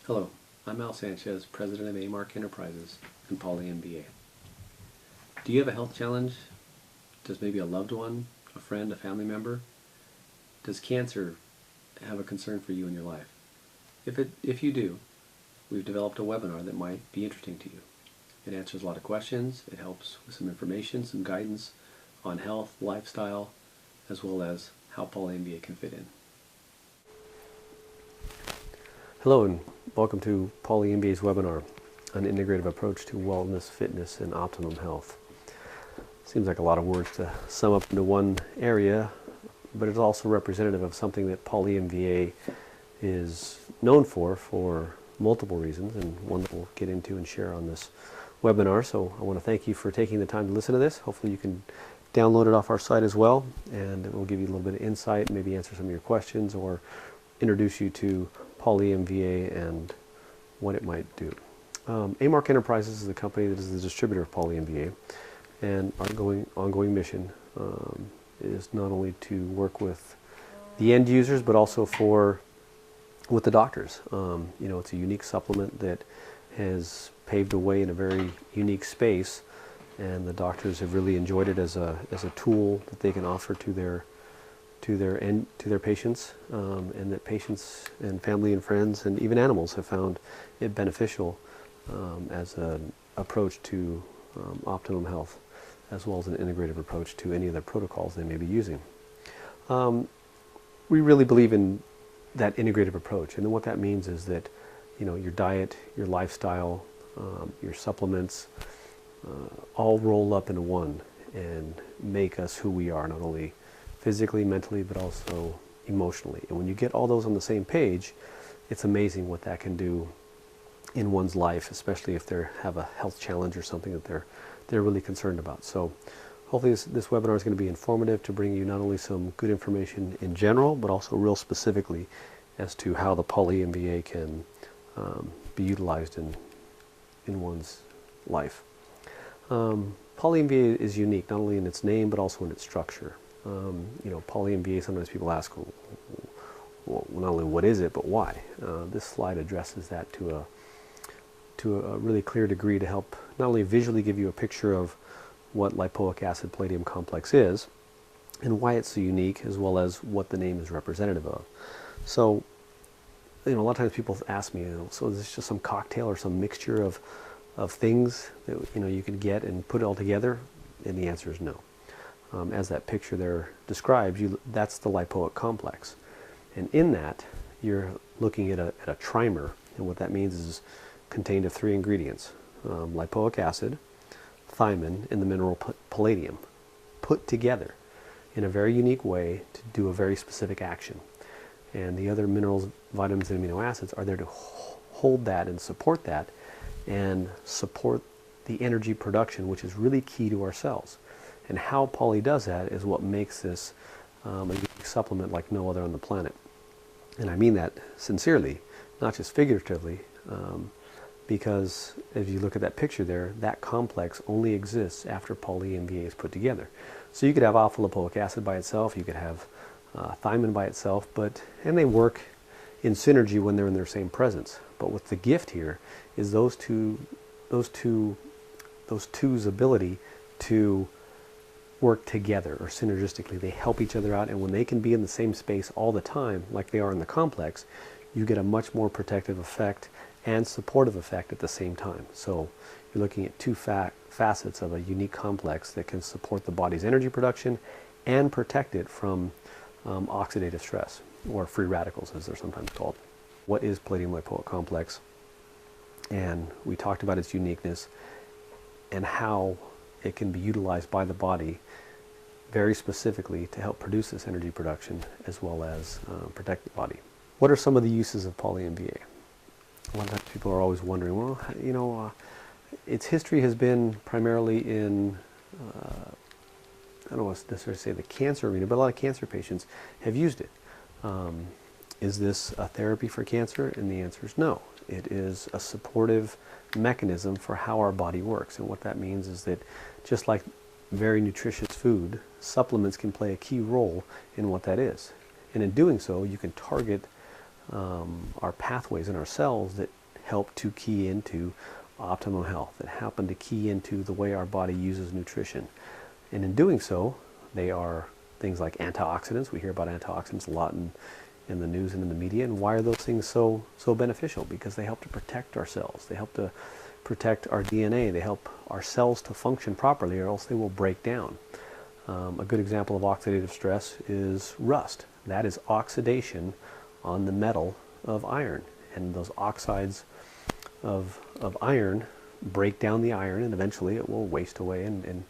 Hello, I'm Sanchez, President of A Enterprises and Poly MVA. Do you have a health challenge? Does maybe a loved one, a friend, a family member? Does cancer have a concern for you in your life? If you do, we've developed a webinar that might be interesting to you. It answers a lot of questions, it helps with some information, some guidance on health, lifestyle, as well as how Poly MVA can fit in. Hello and welcome to Poly MVA's webinar, an integrative approach to wellness, fitness, and optimum health. Seems like a lot of words to sum up into one area, but it's also representative of something that Poly MVA is known for multiple reasons, and one that we'll get into and share on this webinar. So I want to thank you for taking the time to listen to this. Hopefully you can download it off our site as well, and it will give you a little bit of insight, maybe answer some of your questions, or introduce you to Poly MVA and what it might do. A Enterprises is the company that is the distributor of Poly MVA, and our ongoing mission is not only to work with the end users, but also with the doctors. It's a unique supplement that has paved the way in a very unique space, and the doctors have really enjoyed it as a tool that they can offer to their patients, and that patients and family and friends and even animals have found it beneficial as an approach to optimum health, as well as an integrative approach to any of the protocols they may be using. We really believe in that integrative approach, and then what that means is that your diet, your lifestyle, your supplements all roll up into one and make us who we are, not only physically, mentally, but also emotionally. And when you get all those on the same page, it's amazing what that can do in one's life, especially if they have a health challenge or something that they're really concerned about. So hopefully this webinar is going to be informative to bring you not only some good information in general, but also real specifically as to how the Poly MVA can be utilized in one's life. Poly MVA is unique not only in its name, but also in its structure. Poly MVA, sometimes people ask, well, not only what is it, but why? This slide addresses that to a really clear degree to help not only visually give you a picture of what lipoic acid palladium complex is and why it's so unique, as well as what the name is representative of. So, a lot of times people ask me, so is this just some cocktail or some mixture of things that you can get and put it all together? And the answer is no. As that picture there describes, that's the lipoic complex. And in that, you're looking at a trimer. And what that means is contained of three ingredients: lipoic acid, thiamine, and the mineral palladium, put together in a very unique way to do a very specific action. And the other minerals, vitamins, and amino acids are there to hold that and support that, and support the energy production, which is really key to our cells. And how Poly does that is what makes this a unique supplement like no other on the planet. And I mean that sincerely, not just figuratively, because if you look at that picture there, that complex only exists after Poly MVA is put together. So you could have alpha lipoic acid by itself, you could have thiamine by itself, and they work in synergy when they're in their same presence. But what the gift here is those two's ability to work together or synergistically. They help each other out, and when they can be in the same space all the time, like they are in the complex, you get a much more protective effect and supportive effect at the same time. So you're looking at two facets of a unique complex that can support the body's energy production and protect it from oxidative stress, or free radicals as they're sometimes called. What is palladium lipoic complex? And we talked about its uniqueness and how it can be utilized by the body very specifically to help produce this energy production, as well as protect the body. What are some of the uses of Poly MVA? A lot of times people are always wondering, well, its history has been primarily in, I don't want to necessarily say the cancer arena, but a lot of cancer patients have used it. Is this a therapy for cancer? And the answer is no. It is a supportive mechanism for how our body works. And what that means is that just like very nutritious food, supplements can play a key role in what that is. And in doing so, you can target are pathways in our cells that help to key into optimum health, that happen to key into the way our body uses nutrition. And in doing so, they are things like antioxidants. We hear about antioxidants a lot in the news and in the media. And why are those things so beneficial? Because they help to protect our cells. They help to protect our DNA. They help our cells to function properly, or else they will break down. A good example of oxidative stress is rust. That is oxidation on the metal of iron. And those oxides of iron break down the iron, and eventually it will waste away and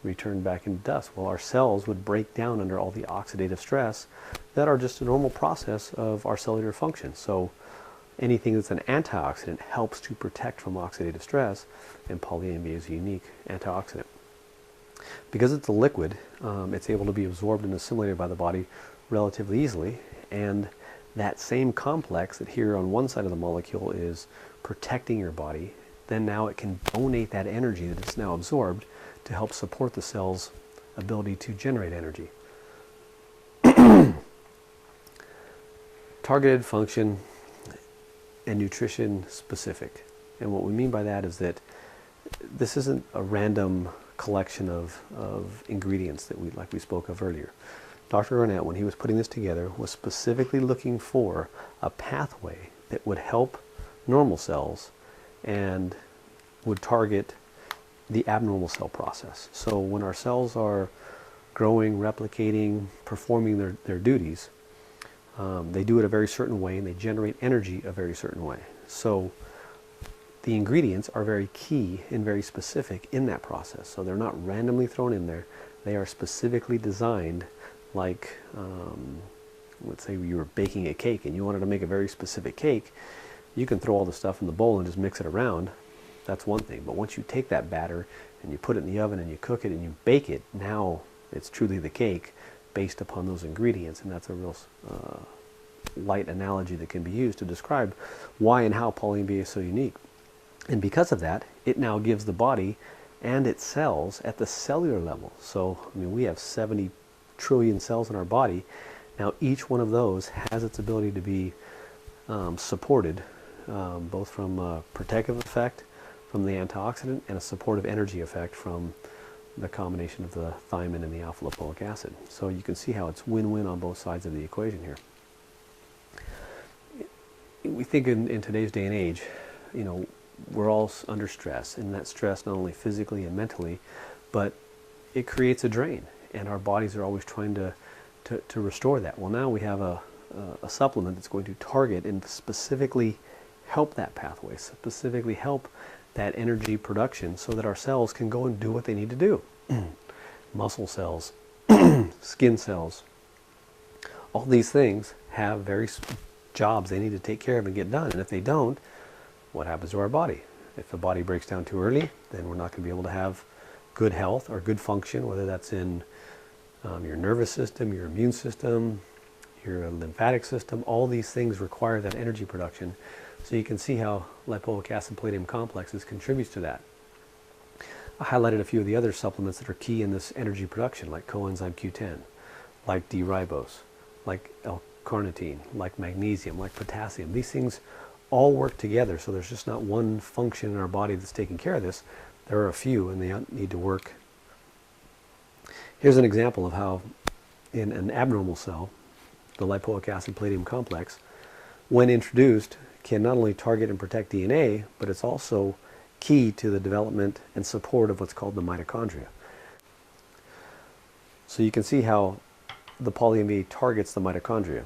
return back into dust. Well, our cells would break down under all the oxidative stress that are just a normal process of our cellular function. So anything that's an antioxidant helps to protect from oxidative stress, and Poly MVA is a unique antioxidant. Because it's a liquid, it's able to be absorbed and assimilated by the body relatively easily, and that same complex that here on one side of the molecule is protecting your body, then now it can donate that energy that it's now absorbed to help support the cell's ability to generate energy. Targeted function and nutrition specific. And what we mean by that is that this isn't a random collection of ingredients that we spoke of earlier. Dr. Arnett, when he was putting this together, was specifically looking for a pathway that would help normal cells and would target the abnormal cell process. So when our cells are growing, replicating, performing their duties, they do it a very certain way, and they generate energy a very certain way. So the ingredients are very key and very specific in that process. So they're not randomly thrown in there. They are specifically designed like, let's say you were baking a cake and you wanted to make a very specific cake. You can throw all the stuff in the bowl and just mix it around. That's one thing. But once you take that batter and you put it in the oven and you cook it and you bake it, now it's truly the cake based upon those ingredients. And that's a real light analogy that can be used to describe why and how Poly MVA is so unique. And because of that, it now gives the body and its cells at the cellular level. So, I mean, we have 70 trillion cells in our body. Now, each one of those has its ability to be supported, both from a protective effect from the antioxidant and a supportive energy effect from the combination of the thiamine and the alpha lipoic acid. So you can see how it's win-win on both sides of the equation here. We think in today's day and age, you know, we're all under stress, and that stress not only physically and mentally, but it creates a drain, and our bodies are always trying to restore that. Well, now we have a supplement that's going to target and specifically help that pathway, specifically help that energy production so that our cells can go and do what they need to do. Muscle cells, skin cells, all these things have various jobs they need to take care of and get done. And if they don't, what happens to our body? If the body breaks down too early, then we're not going to be able to have good health or good function, whether that's in your nervous system, your immune system, your lymphatic system. All these things require that energy production. So you can see how lipoic acid palladium complexes contributes to that. I highlighted a few of the other supplements that are key in this energy production, like coenzyme Q10, like D-ribose, like L-carnitine, like magnesium, like potassium. These things all work together, so there's just not one function in our body that's taking care of this. There are a few, and they need to work. Here's an example of how in an abnormal cell, the lipoic acid palladium complex, when introduced, can not only target and protect DNA, but it's also key to the development and support of what's called the mitochondria. So you can see how the Poly MVA targets the mitochondria.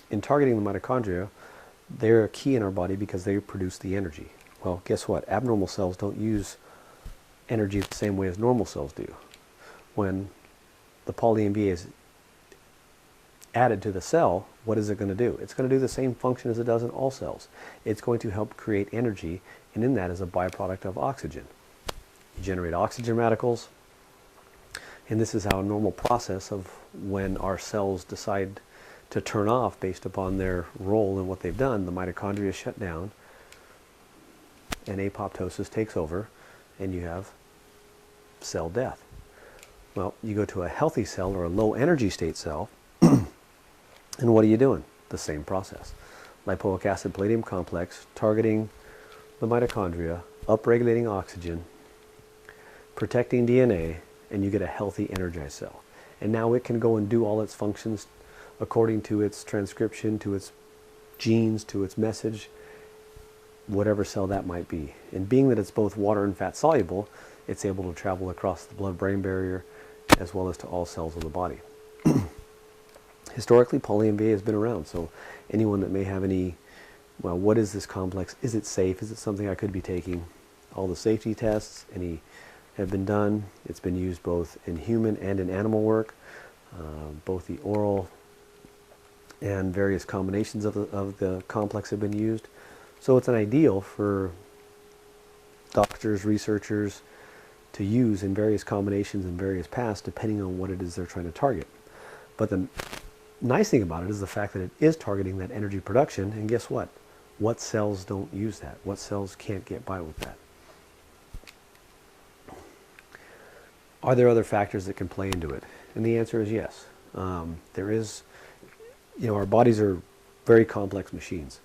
In targeting the mitochondria, they're key in our body because they produce the energy. Well, guess what? Abnormal cells don't use energy the same way as normal cells do. When the Poly MVA is added to the cell, what is it going to do? It's going to do the same function as it does in all cells. It's going to help create energy, and in that is a byproduct of oxygen. You generate oxygen radicals, and this is how a normal process of when our cells decide to turn off based upon their role in what they've done, the mitochondria shut down, and apoptosis takes over, and you have cell death. Well, you go to a healthy cell or a low energy state cell, and what are you doing? The same process. lipoic acid palladium complex, targeting the mitochondria, upregulating oxygen, protecting DNA, and you get a healthy, energized cell. And now it can go and do all its functions according to its transcription, to its genes, to its message, whatever cell that might be. And being that it's both water and fat soluble, it's able to travel across the blood-brain barrier as well as to all cells of the body. Historically, Poly MVA has been around, so anyone that may have any, well, what is this complex? Is it safe? Is it something I could be taking? All the safety tests, any have been done. It's been used both in human and in animal work, both the oral and various combinations of the complex have been used. So it's an ideal for doctors, researchers to use in various combinations and various paths depending on what it is they're trying to target. But the nice thing about it is the fact that it is targeting that energy production, and guess what? What cells don't use that? What cells can't get by with that? Are there other factors that can play into it? And the answer is yes. There is, our bodies are very complex machines.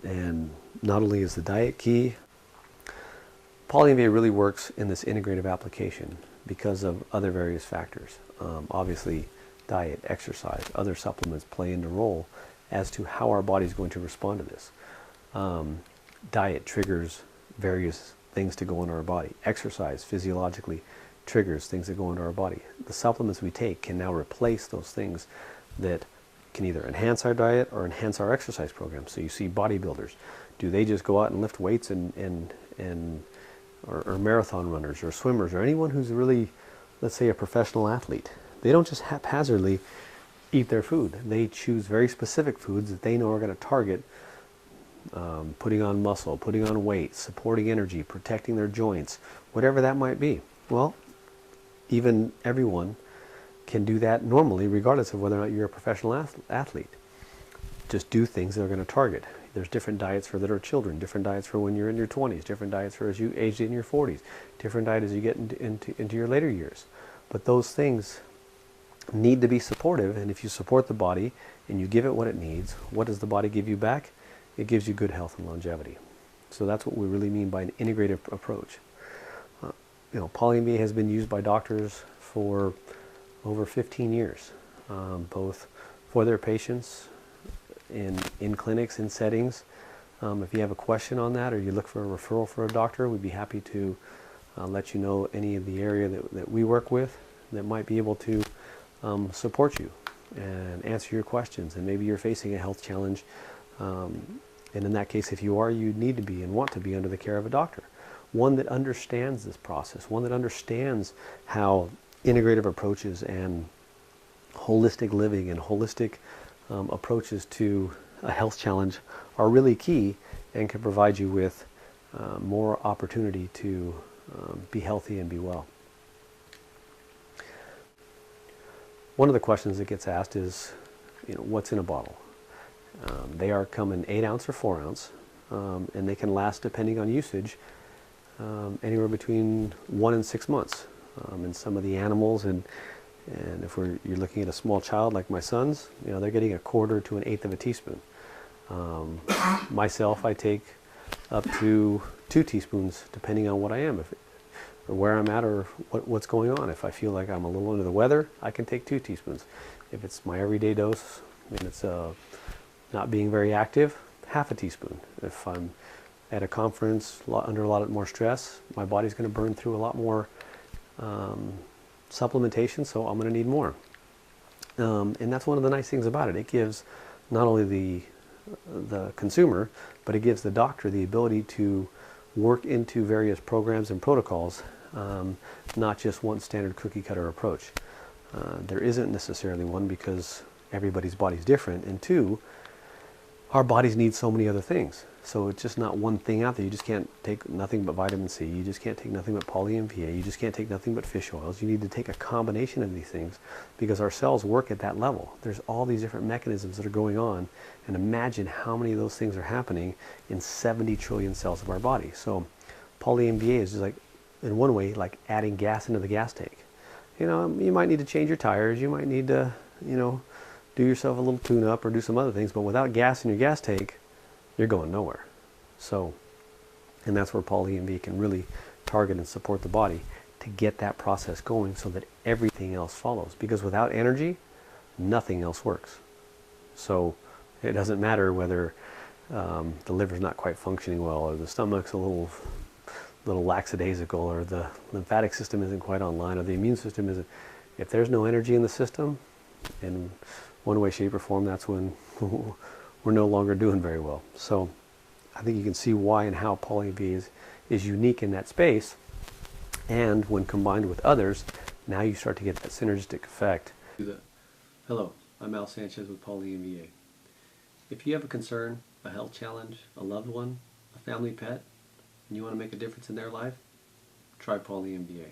And not only is the diet key, Poly MVA really works in this integrative application because of other various factors. Obviously, diet, exercise, other supplements play into role as to how our body is going to respond to this. Diet triggers various things to go into our body. Exercise physiologically triggers things that go into our body. The supplements we take can now replace those things that can either enhance our diet or enhance our exercise program. So you see bodybuilders, do they just go out and lift weights or marathon runners or swimmers or anyone who's really, let's say, a professional athlete? They don't just haphazardly eat their food. They choose very specific foods that they know are going to target putting on muscle, putting on weight, supporting energy, protecting their joints, whatever that might be. Well, even everyone can do that normally, regardless of whether or not you're a professional athlete. Just do things that are going to target. There's different diets for little children, different diets for when you're in your 20s, different diets for as you age in your 40s, different diet as you get into your later years. But those things need to be supportive, and if you support the body and you give it what it needs, what does the body give you back? It gives you good health and longevity. So that's what we really mean by an integrative approach. Poly MVA has been used by doctors for over 15 years, both for their patients, in clinics, in settings. If you have a question on that or you look for a referral for a doctor, we'd be happy to let you know any of the area that we work with that might be able to support you and answer your questions. And maybe you're facing a health challenge, and in that case, if you are, you need to be and want to be under the care of a doctor. One that understands this process, one that understands how integrative approaches and holistic living and holistic approaches to a health challenge are really key and can provide you with more opportunity to be healthy and be well. One of the questions that gets asked is, what's in a bottle? They come in 8 ounce or 4 ounce, and they can last, depending on usage, anywhere between 1 and 6 months. And some of the animals, and if you're looking at a small child like my son's, they're getting 1/4 to 1/8 of a teaspoon. Myself, I take up to 2 teaspoons, depending on what I am, or where I'm at, or what's going on. If I feel like I'm a little under the weather, I can take 2 teaspoons. If it's my everyday dose, and it's not being very active, 1/2 teaspoon. If I'm at a conference under a lot more stress, my body's going to burn through a lot more supplementation, so I'm going to need more. And that's one of the nice things about it. It gives not only the consumer, but it gives the doctor the ability to work into various programs and protocols, not just one standard cookie cutter approach. There isn't necessarily one, because everybody's body's different, and 2, our bodies need so many other things. So it's just not one thing out there. You just can't take nothing but vitamin C. You just can't take nothing but Poly MVA. You just can't take nothing but fish oils. You need to take a combination of these things, because our cells work at that level. There's all these different mechanisms that are going on, and imagine how many of those things are happening in 70 trillion cells of our body. So Poly MVA is just like, in one way, like adding gas into the gas tank. You might need to change your tires. You might need to, do yourself a little tune-up or do some other things, but without gas in your gas tank, you're going nowhere. So, and that's where Poly MVA can really target and support the body to get that process going so that everything else follows. Because without energy, nothing else works. So it doesn't matter whether the liver's not quite functioning well, or the stomach's a little lackadaisical, or the lymphatic system isn't quite online, or the immune system isn't. If there's no energy in the system, in one way, shape, or form, that's when we're no longer doing very well. So I think you can see why and how Poly MVA is unique in that space. And when combined with others, now you start to get that synergistic effect. Hello, I'm Sanchez with Poly MVA. If you have a concern, a health challenge, a loved one, a family pet, and you want to make a difference in their life, try Poly MVA.